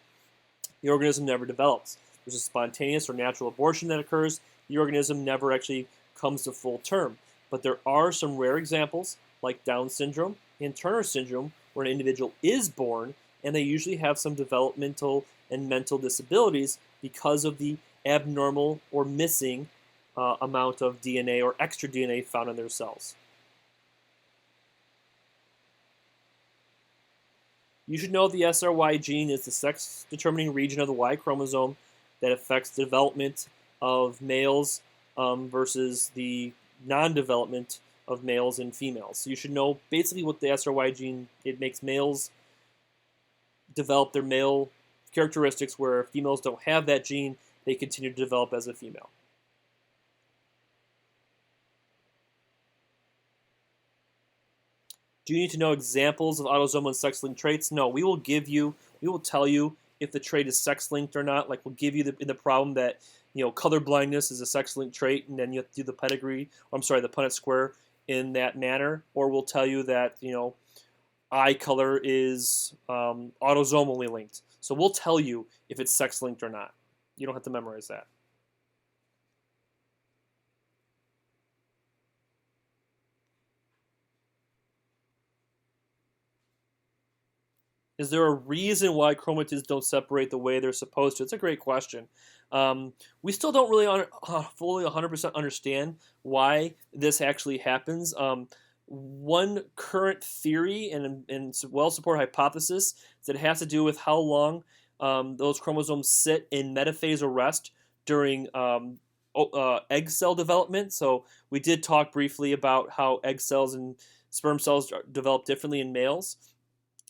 the organism never develops. There's a spontaneous or natural abortion that occurs. The organism never actually comes to full term. But there are some rare examples, like Down syndrome and Turner syndrome, where an individual is born, and they usually have some developmental and mental disabilities because of the abnormal or missing amount of DNA or extra DNA found in their cells. You should know the SRY gene is the sex-determining region of the Y chromosome that affects the development of males versus the non-development of males and females. So you should know basically what the SRY gene, it makes males develop their male characteristics, where females don't have that gene, they continue to develop as a female. Do you need to know examples of autosomal and sex-linked traits? No, we will tell you if the trait is sex-linked or not. Like we'll give you in the problem that color blindness is a sex-linked trait, and then you have to do the pedigree. Or I'm sorry, the Punnett square in that manner. Or we'll tell you that eye color is autosomally linked. So we'll tell you if it's sex-linked or not. You don't have to memorize that. Is there a reason why chromatids don't separate the way they're supposed to? It's a great question. We still don't really fully 100% understand why this actually happens. One current theory and well-supported hypothesis is that it has to do with how long those chromosomes sit in metaphase arrest during egg cell development. So we did talk briefly about how egg cells and sperm cells develop differently in males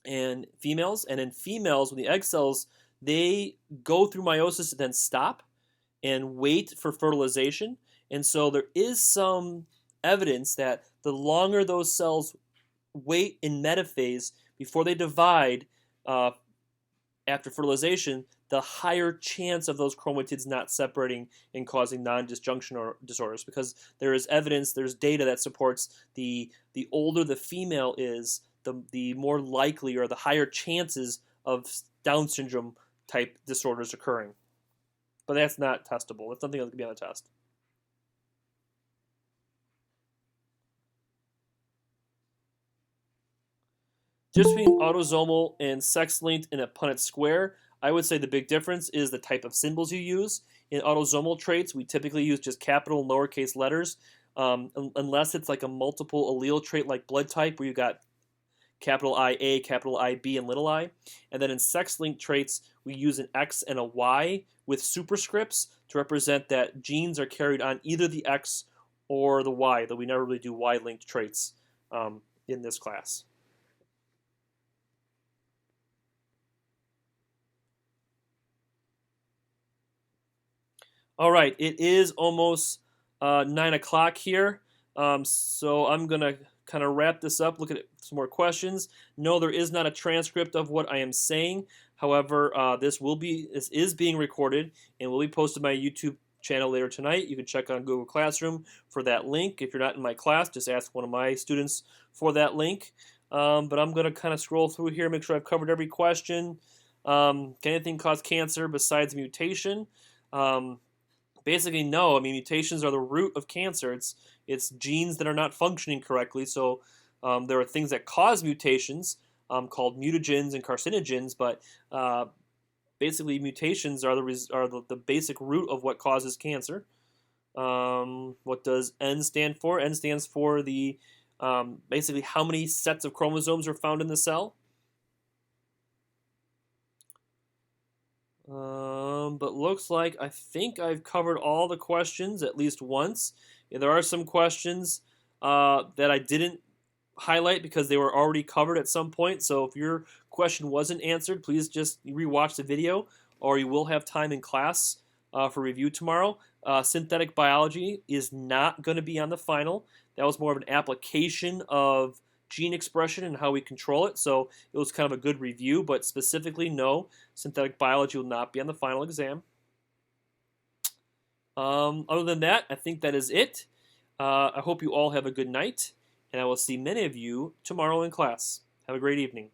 and females. And in females, when the egg cells, they go through meiosis and then stop and wait for fertilization. And so there is some evidence that the longer those cells wait in metaphase before they divide after fertilization, the higher chance of those chromatids not separating and causing non-disjunction or disorders. Because there is evidence, there's data that supports the older the female is, the more likely or the higher chances of Down syndrome type disorders occurring. But that's not testable. That's nothing that can be on the test. Just between autosomal and sex-linked in a Punnett square, I would say the big difference is the type of symbols you use. In autosomal traits, we typically use just capital and lowercase letters, unless it's like a multiple allele trait like blood type, where you got capital IA, capital IB, and little I. And then in sex-linked traits, we use an X and a Y with superscripts to represent that genes are carried on either the X or the Y, though we never really do Y-linked traits in this class. All right, it is almost 9 o'clock here, so I'm going to kind of wrap this up, look at some more questions. No, there is not a transcript of what I am saying. However, this is being recorded and will be posted to my YouTube channel later tonight. You can check on Google Classroom for that link. If you're not in my class, just ask one of my students for that link. But I'm going to kind of scroll through here, make sure I've covered every question. Can anything cause cancer besides mutation? Basically, no. I mean, mutations are the root of cancer. It's genes that are not functioning correctly. So there are things that cause mutations called mutagens and carcinogens, but basically mutations are the basic root of what causes cancer. What does N stand for? N stands for the basically how many sets of chromosomes are found in the cell. But looks like I think I've covered all the questions at least once. Yeah, there are some questions that I didn't highlight because they were already covered at some point. So if your question wasn't answered, please just rewatch the video, or you will have time in class for review tomorrow. Synthetic biology is not going to be on the final. That was more of an application of gene expression and how we control it. So it was kind of a good review, but specifically, no, synthetic biology will not be on the final exam. Other than that, I think that is it. I hope you all have a good night, and I will see many of you tomorrow in class. Have a great evening.